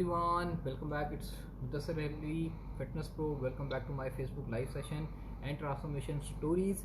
Everyone, welcome back. It's Mudassar Ali, Fitness Pro. Welcome back to my Facebook live session and transformation stories.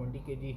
20 kg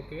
Okay.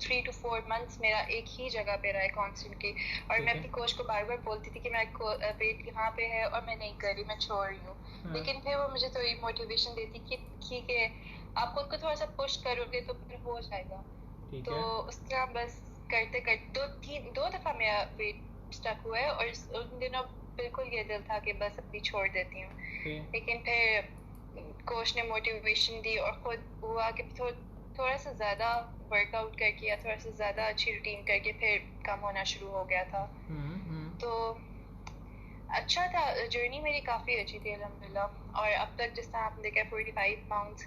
3 to 4 months میرا ایک ہی جگہ پہ رہا ہے constantly, اور میں اپنی کوچ کو بار بار بولتی تھی کہ میرا ویٹ یہاں پہ ہے اور میں نہیں کر رہی, میں چھوڑ رہی ہوں, لیکن پھر وہ مجھے تھوڑی موٹیویشن دیتی کہ ٹھیک ہے آپ خود کو تھوڑا سا پش کرو گے تو پھر ہو جائے گا. تو اس طرح بس کرتے کرتے 2 دفعہ میرا ویٹ اسٹک ہوا ہے, اور ان دنوں بالکل یہ دل تھا کہ بس ابھی چھوڑ دیتی ہوں, لیکن پھر کوچ نے موٹیویشن دی اور خود ہوا کہ تھوڑا سا زیادہ ورک آؤٹ کر کے یا تھوڑا سا زیادہ اچھی روٹین کر کے پھر کم ہونا شروع ہو گیا تھا. تو اچھا تھا, جرنی میری کافی اچھی تھی الحمدللہ, اور اب تک جس طرح آپ نے دیکھا 45 پاؤنڈس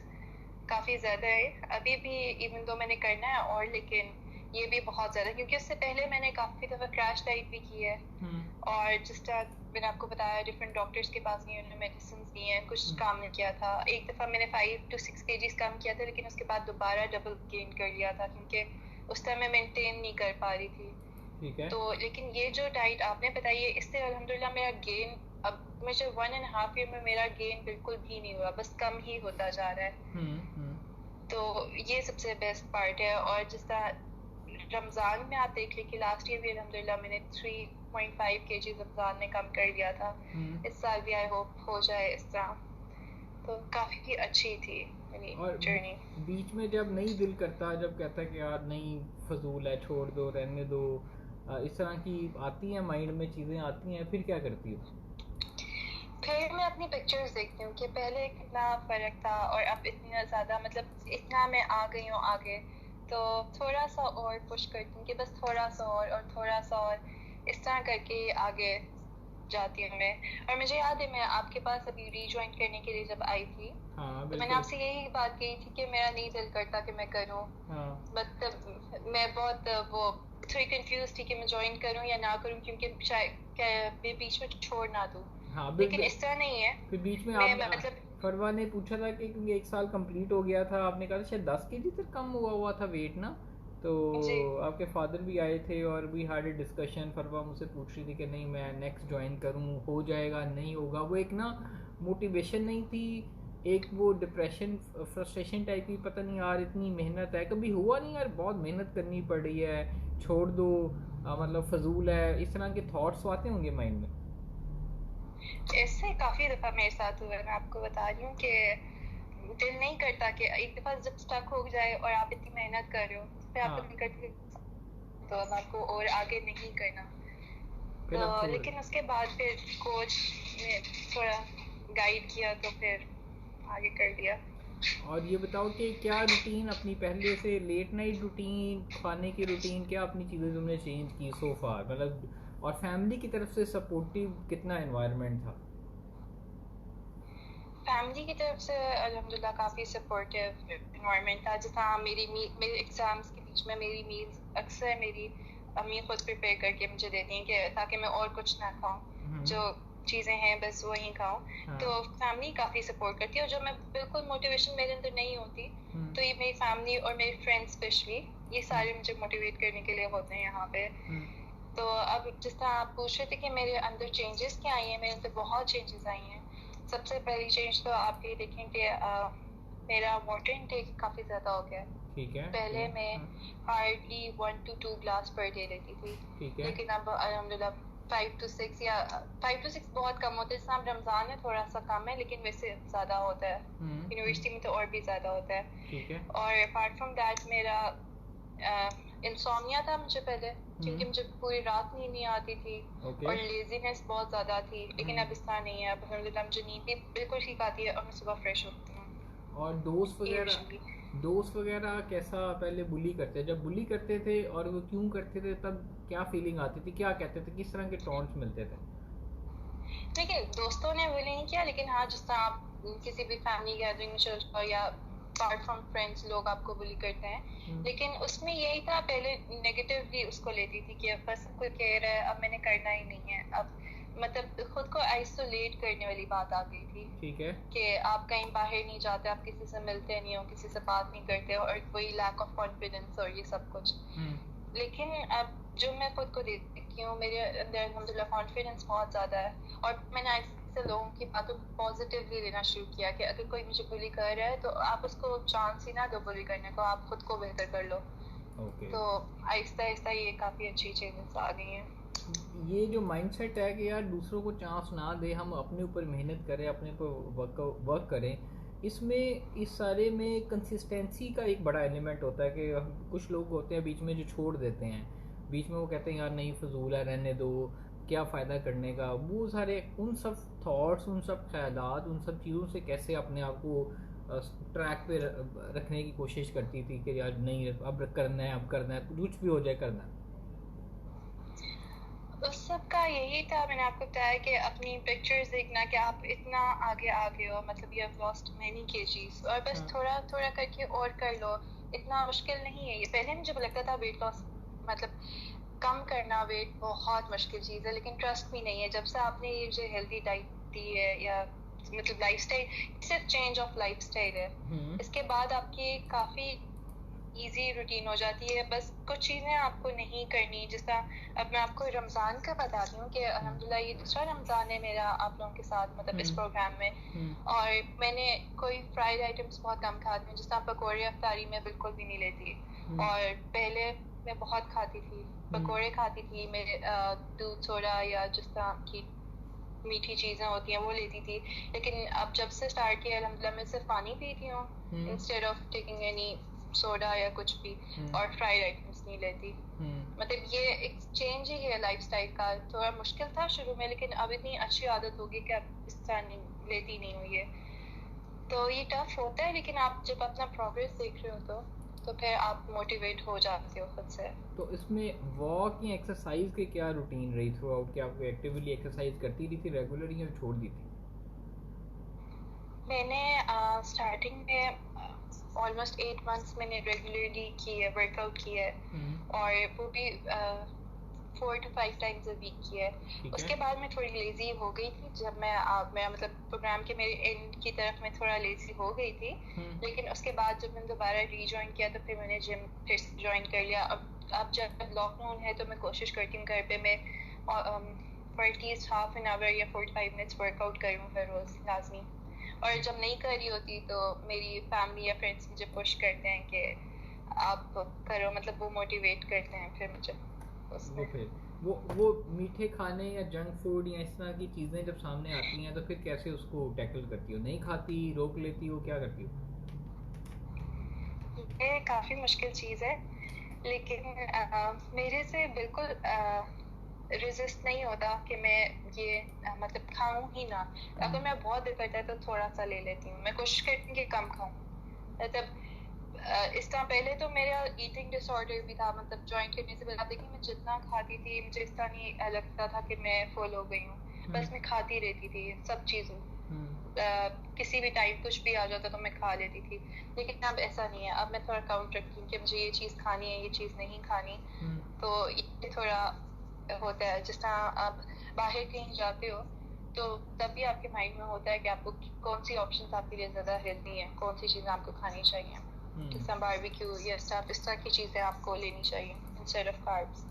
کافی زیادہ ہے ابھی بھی, ایون دو میں نے کرنا ہے اور, لیکن یہ بھی بہت زیادہ, کیونکہ اس سے پہلے میں نے کافی دفعہ کریش ڈائٹ بھی کی ہے, اور جس طرح میں نے آپ کو بتایا ڈفرینٹ ڈاکٹرس کے پاس گئی, انہوں نے میڈیسنس دی ہیں, کچھ کام نہیں کیا تھا. ایک دفعہ میں نے 5 to 6 kgs کم کیا تھا, لیکن اس کے بعد دوبارہ ڈبل گین کر لیا تھا, کیونکہ اس طرح میں مینٹین نہیں کر پا رہی تھی. تو لیکن یہ جو ڈائٹ آپ نے بتائی ہے اس سے الحمدللہ میرا گین, اب مجھے 1.5 year میں میرا گین بالکل بھی نہیں ہوا, بس کم ہی ہوتا جا رہا ہے. تو یہ سب سے بیسٹ پارٹ ہے. اور جس طرح رمضان میں آپ دیکھ لیں کہ لاسٹ ایئر بھی الحمدللہ میں نے 3.5 kg رمضان میں کم کر لیا تھا, اس سال بھی آئی ہوپ ہو جائے اس طرح. تو کافی اچھی تھی میری جرنی. بیچ میں جب نہیں دل کرتا, جب کہتا ہے کہ یار نہیں فضول ہے, چھوڑ دو, رہنے دو, اس طرح کی آتی ہیں مائنڈ میں چیزیں آتی ہیں, پھر کیا کرتی ہو؟ پھر میں اپنی پکچرز دیکھتی ہوں کہ پہلے کتنا فرق تھا اور اب اتنا زیادہ, مطلب اتنا میں آ گئی ہوں آگے, تو تھوڑا سا اور پش کرتی ہوں کہ بس تھوڑا سا اور تھوڑا سا اور, اس طرح کر کے آگے جاتی ہوں میں. اور مجھے یاد ہے میں آپ کے پاس ابھی ری جوائن کرنے کے لیے جب آئی تھی تو میں نے آپ سے یہی بات کہی تھی کہ میرا نہیں دل کرتا کہ میں کروں, مطلب میں بہت وہ تھوڑی کنفیوز تھی کہ میں جوائن کروں یا نہ کروں, کیونکہ شاید بیچ میں چھوڑ نہ دوں. لیکن اس طرح نہیں ہے. پھر بیچ میں آپ فروا نے پوچھا تھا کہ کیونکہ 1 سال کمپلیٹ ہو گیا تھا, آپ نے کہا شاید 10 kg تک کم ہوا تھا ویٹ نا, تو آپ کے فادر بھی آئے تھے اور بھی ہیڈ اے ڈسکشن. فروا مجھ سے پوچھ رہی تھی کہ نہیں میں نیکسٹ جوائن کروں, ہو جائے گا نہیں ہوگا, وہ ایک نا موٹیویشن نہیں تھی, ایک وہ ڈپریشن فرسٹریشن ٹائپ کی, پتہ نہیں یار اتنی محنت ہے, کبھی ہوا نہیں یار بہت محنت کرنی پڑ رہی ہے, چھوڑ دو, مطلب فضول ہے, اس طرح کے تھاٹس آتے ہوں گے مائنڈ میں. اس سے کافی دفعہ میرے ساتھ ہوا ہے, میں آپ کو بتا رہی ہوں کہ دل نہیں کرتا کہ ایک دفعہ جب اسٹک ہو جائے اور آپ اتنی محنت کر رہے ہو پھر آپ کو کرتے تو آپ کو اور آگے نہیں کرنا. تو لیکن اس کے بعد پھر کوچ نے تھوڑا گائیڈ کیا تو پھر آگے کر دیا. اور یہ بتاؤ کہ کیا روٹین اپنی پہلے سے, لیٹ نائٹ روٹین, کھانے کی روٹین, کیا اپنی چیزیں تم نے چینج کی سو فار, مطلب, اور فیملی کی طرف سے سپورٹیو کتنا انوائرمنٹ تھا؟ فیملی کی طرف سے الحمدللہ کافی سپورٹیو انوائرمنٹ تھا. جس طرح میرے ایگزامس کے بیچ میں میری میلز اکثر میری امی خود پریپیئر کر کے مجھے دیتی ہیں کہ تاکہ میں اور کچھ نہ کھاؤں, جو چیزیں ہیں بس وہی کھاؤں. تو فیملی کافی سپورٹ کرتی ہے, اور جو میں بالکل موٹیویشن میرے اندر نہیں ہوتی تو یہ میری فیملی اور میری فرینڈس اسپیشلی یہ سارے مجھے موٹیویٹ کرنے کے لیے ہوتے ہیں یہاں پہ. تو اب جس طرح آپ پوچھ رہے تھے کہ میرے اندر چینجز کیا آئی ہیں, میرے اندر بہت چینجز آئی ہیں. سب سے پہلی چینج تو آپ یہ دیکھیں کہ میرا واٹر انٹیک کافی زیادہ ہو گیا. پہلے میں hardly 1 to 2 glass per day لیتی تھی, لیکن اب الحمدللہ 5 to 6 یا 5 to 6 بہت کم ہوتا ہے. جس طرح رمضان میں تھوڑا سا کم ہے لیکن ویسے زیادہ ہوتا ہے, یونیورسٹی میں تو اور بھی زیادہ ہوتا ہے. اور اپارٹ فرام دیٹ میرا انسومنیا تھا مجھے پہلے, کیونکہ مجھے پوری رات نیند نہیں آتی تھی اور لیزینس بہت زیادہ تھی, لیکن اب اس طرح نہیں ہے. اب الحمدللہ مجھے نیند بھی بالکل ٹھیک آتی ہے اور میں صبح فریش ہوتی ہوں. اور دوست وغیرہ کیسا پہلے بلی کرتے, جب بلی کرتے تھے اور وہ کیوں کرتے تھے, تب کیا فیلنگ آتی تھی, کیا کہتے تھے, کس طرح کے ٹونٹس ملتے تھے؟ دیکھیے دوستوں نے بلی نہیں کیا, لیکن ہاں جس طرح آپ کسی بھی فیملی گیدرنگ میں چل جاؤ یا اپارٹ فرام فرینڈس لوگ آپ کو بلی کرتے ہیں, لیکن اس میں یہی تھا پہلے نیگیٹولی اس کو لیتی تھی کہ بس کوئی کہہ رہا ہے اب میں نے کرنا ہی نہیں ہے. اب مطلب خود کو آئسولیٹ کرنے والی بات آ گئی تھی. ٹھیک ہے, کہ آپ کہیں باہر نہیں جاتے, آپ کسی سے ملتے نہیں ہو, کسی سے بات نہیں کرتے ہو, اور وہی لیک آف کانفیڈینس اور یہ سب کچھ. لیکن اب جو میں خود کو دیکھتی ہوں میرے اندر الحمدللہ کانفیڈینس بہت زیادہ ہے, اور میں نے ایسے لوگوں کی باتوں کو پازیٹیولی لینا شروع کیا کہ اگر کوئی مجھے بلی کر رہا ہے تو آپ اس کو چانس ہی نہ دو بلی کرنے کو, آپ خود کو بہتر کر لو. اوکے. تو آہستہ آہستہ یہ کافی اچھی چینجز آ گئی ہیں. یہ جو مائنڈ سیٹ ہے کہ یار دوسروں کو چانس نہ دے, ہم اپنے اوپر محنت کریں, اپنے اوپر ورک کریں, اس میں اس سارے میں کنسسٹینسی کا ایک بڑا ایلیمنٹ ہوتا ہے کہ کچھ لوگ ہوتے ہیں بیچ میں جو چھوڑ دیتے ہیں, بیچ میں وہ کہتے ہیں یار نہیں فضول ہے رہنے دو, کیا فائدہ کرنے کا. وہ سارے ان سب تھاٹس, ان سب خیالات, ان سب چیزوں سے کیسے اپنے آپ کو ٹریک پہ رکھنے کی کوشش کرتی تھی کہ یار نہیں اب کرنا ہے, اب کرنا ہے, کچھ بھی ہو جائے کرنا ہے. اس سب کا یہی تھا, میں نے آپ کو بتایا کہ اپنی پکچرز دیکھنا کہ آپ اتنا آگے آ گئے ہو, مطلب یو ہیو لاسٹ مینی کیجیز, اور بس تھوڑا تھوڑا کر کے اور کر لو. اتنا مشکل نہیں ہے یہ. پہلے مجھے لگتا تھا ویٹ لاس مطلب کم کرنا ویٹ بہت مشکل چیز ہے, لیکن ٹرسٹ بھی نہیں ہے. جب سے آپ نے یہ جو ہیلدی ڈائٹ دی ہے یا مطلب لائف اسٹائل, صرف چینج آف لائف اسٹائل ہے, اس کے بعد آپ کی کافی ایزی روٹین ہو جاتی ہے. بس کچھ چیزیں آپ کو نہیں کرنی, جس طرح اب میں آپ کو رمضان کا بتاتی ہوں کہ الحمدللہ یہ دوسرا رمضان ہے میرا آپ لوگوں کے ساتھ مطلب اس پروگرام میں, اور میں نے کوئی فرائیڈ آئٹمس بہت کم کھاتی ہوں, جس طرح پکوڑے افطاری میں بالکل بھی نہیں لیتی, اور پہلے میں بہت کھاتی تھی, پکوڑے کھاتی تھی, میں دودھ سوڈا یا جس طرح کی میٹھی چیزیں ہوتی ہیں وہ لیتی تھی. لیکن اب جب سے اسٹارٹ کیا الحمدللہ میں صرف پانی پیتی ہوں instead of taking any soda یا کچھ بھی, اور فرائیڈ آئٹمس نہیں لیتی. مطلب یہ ایک چینج ہی ہے لائف اسٹائل کا. تھوڑا مشکل تھا شروع میں, لیکن اب اتنی اچھی عادت ہوگی کہ اب اس طرح نہیں لیتی نہیں ہوں یہ. تو یہ ٹف ہوتا ہے, لیکن آپ جب اپنا پروگریس دیکھ رہے ہو تو پھر آپ موٹیویٹ ہو جاتے ہو خود سے. تو اس میں واک یا ایکسرسائز کی کیا روٹین رہی تھرو آؤٹ, کہ آپ ایکٹیولی ایکسرسائز کرتی رہی تھی ریگولر یا چھوڑ دی تھی؟ میں نے اسٹارٹنگ میں آلموسٹ 8 months میں نے ریگولرلی کی ہے, ورک آؤٹ کی ہے, اور وہ بھی 4 to 5 times a week کی ہے. اس کے بعد میں تھوڑی لیزی ہو گئی تھی, جب میں مطلب پروگرام کے میرے اینڈ کی طرف میں تھوڑا لیزی ہو گئی تھی. لیکن اس کے بعد جب میں نے دوبارہ ری جوائن کیا تو پھر میں نے جم پھر جوائن کر لیا. اب جب لاک ڈاؤن ہے تو میں کوشش کرتی ہوں گھر پہ میں at least half an hour یا 45 minutes ورک آؤٹ کروں ہر روز لازمی. اور جب نہیں کر رہی ہوتی تو میری فیملی یا فرینڈس مجھے پش کرتے ہیں کہ آپ کرو, مطلب وہ موٹیویٹ کرتے ہیں پھر مجھے. وہ میٹھے کھانے یا جنک فوڈ یا اس طرح کی چیزیں جب سامنے آتی ہیں تو پھر کیسے اس کو ٹیکل کرتی ہو؟ نہیں کھاتی, روک لیتی ہو, کیا کرتی ہو؟ یہ کافی مشکل چیز ہے, لیکن میرے سے بالکل ریزسٹ نہیں ہوتا کہ میں یہ مطلب کھاؤں ہی نہ. اگر میں بہت دل کرتا ہے تو تھوڑا سا لے لیتی ہوں. میں کوشش کرتی ہوں کہ کم کھاؤں. مطلب اس طرح پہلے تو میرا ایٹنگ ڈس آرڈر بھی تھا, مطلب جوائن کرنے سے پہلے دیکھیں میں جتنا کھاتی تھی مجھے اس طرح نہیں لگتا تھا کہ میں فل ہو گئی ہوں, بس میں کھاتی رہتی تھی سب چیزوں. کسی بھی ٹائم کچھ بھی آ جاتا تو میں کھا لیتی تھی. لیکن اب ایسا نہیں ہے, اب میں تھوڑا کاؤنٹ رکھتی ہوں کہ مجھے یہ چیز کھانی ہے, یہ چیز نہیں کھانی. تو یہ تھوڑا ہوتا ہے. جس طرح آپ باہر کہیں جاتے ہو تو تب بھی آپ کے مائنڈ میں ہوتا ہے کہ آپ کو کون سی آپشنز آپ کے لیے زیادہ ہیلدی ہیں, کون سی چیزیں آپ کو کھانی چاہیے. جس طرح باربیکیو یا اس طرح کی چیزیں آپ کو لینی چاہیے انسٹیڈ آف کاربس.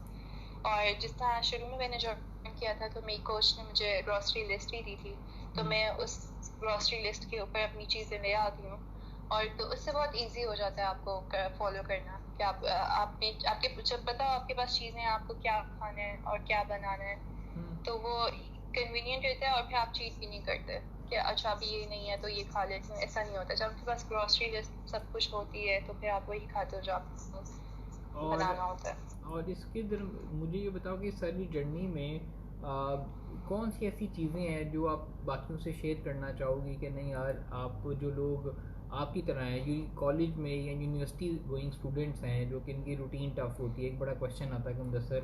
اور جس طرح شروع میں نے جوائن کیا تھا تو میری کوچ نے مجھے گروسری لسٹ بھی دی تھی, تو میں اس گروسری لسٹ کے اوپر اپنی چیزیں لے آتی ہوں, اور تو اس سے بہت ایزی ہو جاتا ہے آپ کو فالو کرنا کہ آپ کے جب بتاؤ آپ کے پاس چیزیں آپ کو کیا کھانا ہے اور کیا بنانا ہے, تو وہ کنوینئنٹ رہتا ہے. اور پھر آپ چیٹ بھی نہیں کرتے کہ اچھا ابھی یہ نہیں ہے تو یہ کھا لیتے ہیں, ایسا نہیں ہوتا. جب آپ کے پاس گروسری لسٹ سب کچھ ہوتی ہے تو پھر آپ وہی کھاتے ہو جو آپ کو بنانا ہوتا ہے. اور اس کے مجھے یہ بتاؤ کہ ساری جرنی میں کون سی ایسی چیزیں ہیں جو آپ باقیوں سے شیئر کرنا چاہو گی کہ نہیں یار آپ جو لوگ آپ کی طرح ہیں کالج میں یا یونیورسٹی گوئنگ اسٹوڈنٹس ہیں جو کہ ان کی روٹین ٹف ہوتی ہے. ایک بڑا کویشچن آتا ہے کہ مدثر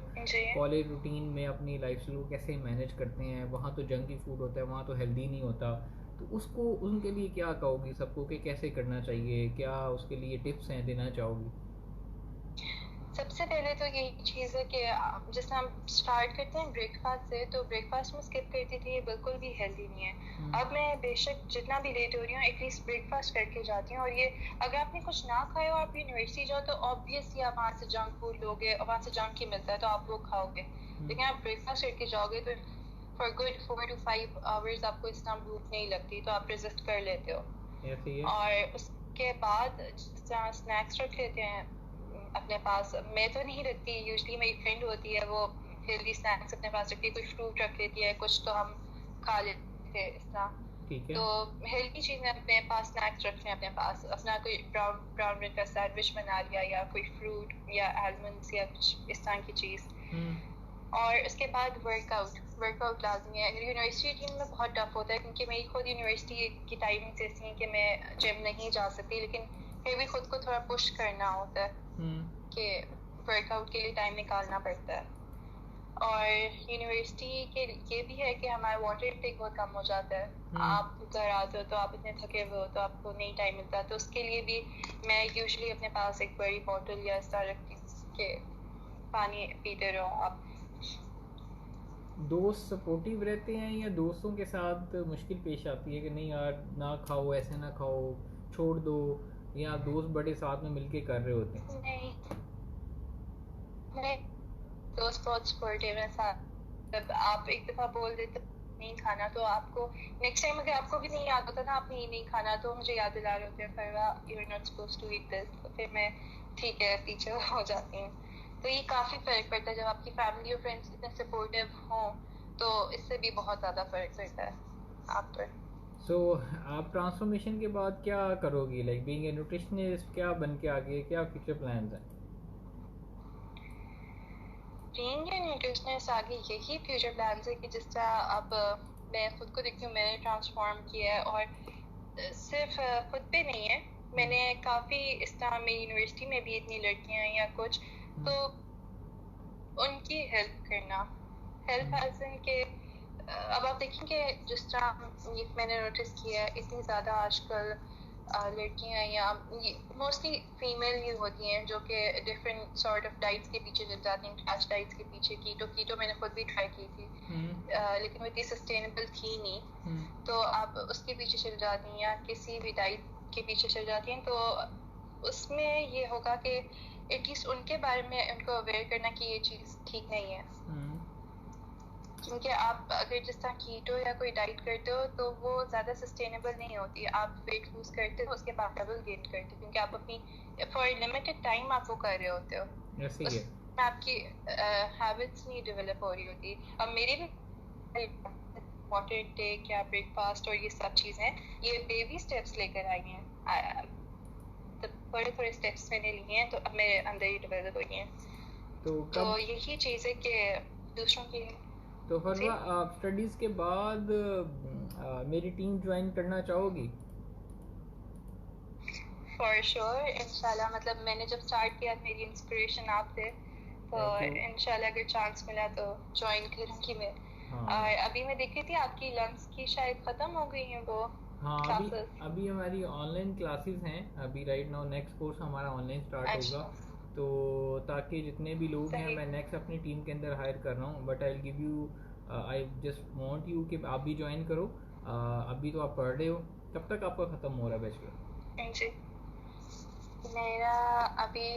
کالج روٹین میں اپنی لائف اسٹائل کو کیسے مینیج کرتے ہیں, وہاں تو جنکی فوڈ ہوتا ہے, وہاں تو ہیلدی نہیں ہوتا, تو اس کو ان کے لیے کیا کہو گی سب کو کہ کیسے کرنا چاہیے, کیا اس کے لیے ٹپس ہیں دینا چاہو گی؟ سب سے پہلے تو یہی چیز ہے کہ جس طرح ہم اسٹارٹ کرتے ہیں بریک فاسٹ سے, تو بریک فاسٹ میں اسکپ کرتی تھی, یہ بالکل بھی ہیلدی نہیں ہے. اب میں بے شک جتنا بھی لیٹ ہو رہی ہوں ایٹ لیسٹ بریک فاسٹ کر کے جاتی ہوں. اور یہ اگر آپ نے کچھ نہ کھایا اور آپ یونیورسٹی جاؤ تو آبویسلی آپ وہاں سے جنک فوڈ لو گے, اور وہاں سے جنک ہی ملتا ہے تو آپ وہ کھاؤ گے. لیکن آپ بریک فاسٹ کر کے جاؤ گے تو فار گڈ 4 to 5 hours آپ کو اس طرح بھوک نہیں لگتی, تو آپ ریزسٹ کر لیتے ہو. اور اس کے بعد جس طرح اسنیکس رکھ لیتے ہیں اپنے پاس میں تو نہیں رکھتی, یوزلی میری فرینڈ ہوتی ہے وہ ہیلدی اسنیکس اپنے پاس رکھتی ہے, کوئی فروٹ رکھ لیتی ہے, کچھ تو ہم کھا لیتے ہیں اس طرح. تو ہیلدی چیزیں اپنے پاس اسنیکس رکھتے ہیں اپنے پاس, اپنا کوئی براؤن بریڈ کا سینڈوچ بنا لیا, یا کوئی فروٹ یا آلمنڈس یا کچھ اس طرح کی چیز. اور اس کے بعد ورک آؤٹ لازمی ہے. یونیورسٹی ٹیم میں بہت ٹف ہوتا ہے, کیونکہ میری خود یونیورسٹی کی ٹائمنگس ایسی ہیں کہ میں جم نہیں جا سکتی, لیکن پھر بھی خود کو تھوڑا پش کرنا ہوتا ہے کہ ورک آؤٹ کے لیے ٹائم نکالنا پڑتا ہے. اور یونیورسٹی کے یہ بھی ہے کہ ہمارا واٹر انٹیک بہت کم ہو جاتا ہے. آپ گھر آتے ہو تو آپ اتنے تھکے ہوئے ہو تو آپ کو نہیں ٹائم ملتا, تو اس کے لیے بھی میں یوزلی اپنے پاس ایک بڑی بوٹل یا اس طرح رکھتی ہوں کہ پانی پیتے رہو آپ. دوست سپورٹیو رہتے ہیں یا دوستوں کے ساتھ مشکل پیش آتی ہے کہ نہیں یار نہ کھاؤ, ایسے نہ کھاؤ, چھوڑ دو, یا دوست بڑے ساتھ میں مل کے کر رہے ہوتے ہیں؟ نہیں, دوست بہت سپورٹیو ہیں ساتھ. جب آپ ایک دفعہ بول دیتے نہیں کھانا تو آپ کو نیکسٹ ٹائم اگر آپ کو بھی نہیں یاد ہوتا نا آپ نے نہیں کھانا تو مجھے یاد دلا رہے ہوتے ہیں Farwa you are not suppose to eat this, تو پھر میں ٹھیک ہے پیچھے ہو جاتی ہوں. تو یہ کافی فرق پڑتا ہے جب آپ کی فیملی اور فرینڈس اتنے سپورٹیو ہوں, تو اس سے بھی بہت زیادہ فرق پڑتا ہے آپ پر. سو آپ ٹرانسفارمیشن کے بعد کیا کرو گی, لائک بینگ اے نیوٹریشنسٹ, کیا بن کے آگے کیا فیوچر پلانز ہیں؟ بینگ اے نیوٹریشنسٹ آگے یہی فیوچر پلانز ہے کہ جس طرح اب میں خود کو دیکھتی ہوں میں نے ٹرانسفارم کیا ہے, اور صرف خود پہ نہیں ہے, میں نے کافی اس طرح میری یونیورسٹی میں بھی اتنی لڑکیاں ہیں یا کچھ, تو ان کی ہیلپ کرنا, ہیلپ ایز ان کہ اب آپ دیکھیں کہ جس طرح میں نے نوٹس کیا ہے اتنی زیادہ آج کل لڑکیاں یا موسٹلی فیمیل ہی ہوتی ہیں جو کہ ڈفرینٹ سارٹ آف ڈائٹس کے پیچھے چل جاتی ہیں, کریش ڈائٹس کے پیچھے. کیٹو میں نے خود بھی ٹرائی کی تھی لیکن وہ اتنی سسٹینیبل تھی نہیں, تو آپ اس کے پیچھے چل جاتی ہیں یا کسی بھی ڈائٹ کے پیچھے چل جاتی ہیں. تو اس میں یہ ہوگا کہ ایٹ لیسٹ ان کے بارے میں ان کو اویئر کرنا کہ یہ چیز ٹھیک نہیں ہے, کیونکہ آپ اگر جس طرح کیٹو یا کوئی ڈائٹ کرتے ہو تو وہ زیادہ سسٹینیبل نہیں ہوتی. آپ ویٹ لوز کرتے ہو اس کے بعد ڈبل گین کرتے ہو, کیونکہ آپ اپنی فار لمیٹڈ ٹائم آپ وہ کر رہے ہوتے ہو, اس میں آپ کی ہیبٹس نہیں ڈیولپ ہو رہی ہوتی. اب میری بھی واٹر انٹیک یا بریک فاسٹ اور یہ سب چیزیں یہ بیبی اسٹیپس لے کر آئی ہیں, بڑے تھوڑے اسٹیپس میں نے لیے ہیں, تو اب میرے اندر ہی ڈیولپ ہوئی ہیں. تو یہی چیز ہے کہ دوسروں کی. تو فروا آپ اسٹڈیز کے بعد میری ٹیم جوائن کرنا چاہو گی؟ فار شیور, انشاءاللہ. مطلب میں نے جب اسٹارٹ کیا میری انسپریشن آپ تھے, تو انشاءاللہ اگر چانس ملا تو جوائن کروں گی میں. اور ابھی میں دیکھ رہی تھی آپ کی لنچ کی شاید ختم ہو گئی ہیں وہ کلاسز. ابھی ہماری آن لائن کلاسز ہیں, ابھی رائٹ ناؤ نیکسٹ کورس ہمارا آن لائن اسٹارٹ ہوگا, تو تاکہ جتنے بھی لوگ ہیں میں نیکسٹ اپنی ٹیم کے اندر ہائر کر رہا ہوں, but I will give you, I just want you کہ آپ بھی جوائن کرو. ابھی تو آپ پڑھ رہے ہو, کب تک آپ کا ختم ہو رہا ہے بیچلر؟ جی میرا ابھی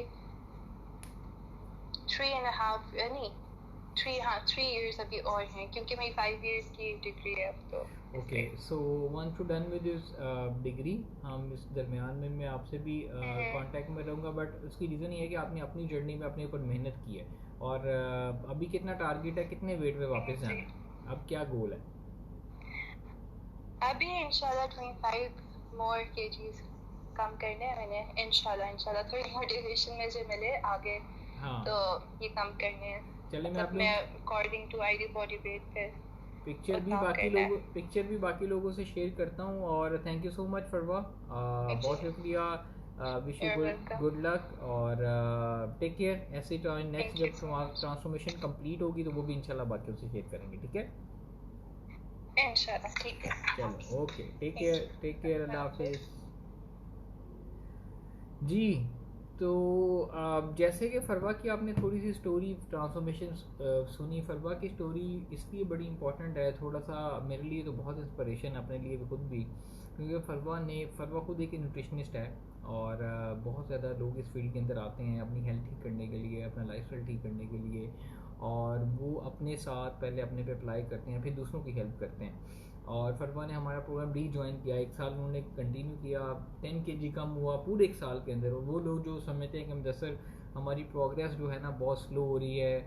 3.5 نہیں 3 ایئرس ابھی اور ہیں, کیونکہ میری 5 ایئرس کی ڈگری ہے اب. تو okay, so once you done with this degree, ہم اس درمیان میں آپ سے بھی کانٹیکٹ میں رہوں گا, بٹ اس کی ریزن یہ ہے کہ آپ نے اپنی جرنی میں اپنے اوپر محنت کی ہے, اور ابھی کتنا ٹارگیٹ ہے, کتنے ویٹ پہ واپس جانا ہے, اب کیا گول ہے؟ ابھی انشاءاللہ 25 مور kgs کم کرنے ہیں میں نے, انشاءاللہ تھوڑی موٹیویشن مجھے ملے آگے تو یہ کم کرنے ہیں. چلے میں according to ideal body weight پہ پکچر بھی باقی لوگوں سے شیئر کرتا ہوں. اور تھینک یو سو مچ فروا, بہت شکریہ, وش یو گڈ لک, اور ٹیک کیئر. ایسے نیکسٹ جب ٹرانسفارمیشن کمپلیٹ ہوگی تو وہ بھی انشاءاللہ باقیوں سے شیئر کریں گے, ٹھیک ہے؟ انشاءاللہ ٹھیک ہے. چلو اوکے, ٹیک کیئر, اللہ حافظ. جی تو جیسے کہ فروا کی آپ نے تھوڑی سی اسٹوری ٹرانسفارمیشن سنی. فروا کی اسٹوری اس لیے بڑی امپورٹنٹ ہے, تھوڑا سا میرے لیے تو بہت انسپریشن, اپنے لیے خود بھی, کیونکہ فروا خود ایک نیوٹریشنسٹ ہے, اور بہت زیادہ لوگ اس فیلڈ کے اندر آتے ہیں اپنی ہیلتھ ٹھیک کرنے کے لیے, اپنا لائف اسٹائل ٹھیک کرنے کے لیے, اور وہ اپنے ساتھ پہلے اپنے پہ اپلائی کرتے ہیں, پھر دوسروں کی ہیلپ کرتے ہیں. اور فروا نے ہمارا پروگرام ری جوائن کیا, 1 سال انہوں نے کنٹینیو کیا, 10 kg کم ہوا پورے 1 سال کے اندر. اور وہ لوگ جو سمجھتے ہیں کہ مدثر ہماری پروگریس جو ہے نا بہت سلو ہو رہی ہے,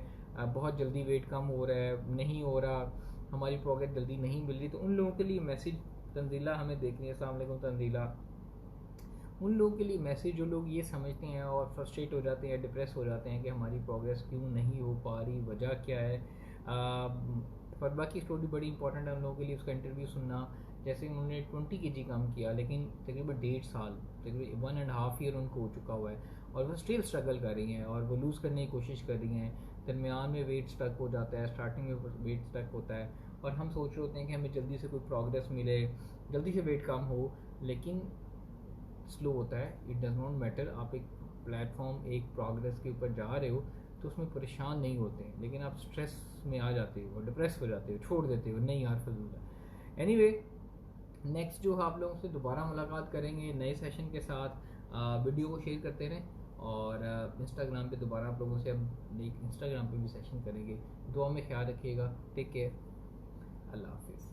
بہت جلدی ویٹ کم ہو رہا ہے, نہیں ہو رہا, ہماری پروگریس جلدی نہیں مل رہی, تو ان لوگوں کے لیے میسیج تنزیلہ ہمیں دیکھنی ہے. السلام علیکم تنزیلہ. ان لوگوں کے لیے میسیج جو لوگ یہ سمجھتے ہیں اور فرسٹریٹ ہو جاتے ہیں, ڈپریس ہو جاتے ہیں کہ ہماری پروگریس کیوں نہیں ہو پا رہی, وجہ کیا ہے. فربا کی اسٹوری بڑی امپورٹنٹ ہے ان لوگوں کے لیے, اس کا انٹرویو سننا. جیسے انہوں نے 20 kg کم کیا, لیکن تقریباً 1.5 سال, تقریباً 1.5 year ان کو ہو چکا ہوا ہے, اور وہ اسٹل اسٹرگل کر رہی ہیں, اور وہ لوز کرنے کی کوشش کر رہی ہیں. درمیان میں ویٹ اسٹک ہو جاتا ہے, اسٹارٹنگ میں ویٹ اسٹک ہوتا ہے, اور ہم سوچ رہے ہوتے ہیں کہ ہمیں جلدی سے کوئی پروگریس ملے, جلدی سے ویٹ کم ہو, لیکن سلو ہوتا ہے. اٹ ڈز ناٹ میٹر, آپ ایک پلیٹ فارم, ایک پروگریس کے اوپر جا رہے ہو تو اس میں پریشان نہیں ہوتے ہیں, لیکن آپ اسٹریس میں آ جاتے ہو, ڈپریس ہو جاتے ہو, چھوڑ دیتے ہو, نہیں یار فضول ہے. اینی وے, نیکسٹ جو آپ لوگوں سے دوبارہ ملاقات کریں گے نئے سیشن کے ساتھ. ویڈیو کو شیئر کرتے رہیں, اور انسٹاگرام پہ دوبارہ آپ لوگوں سے اب انسٹاگرام پہ بھی سیشن کریں گے. دعا میں خیال رکھیے گا. Take care. اللہ حافظ.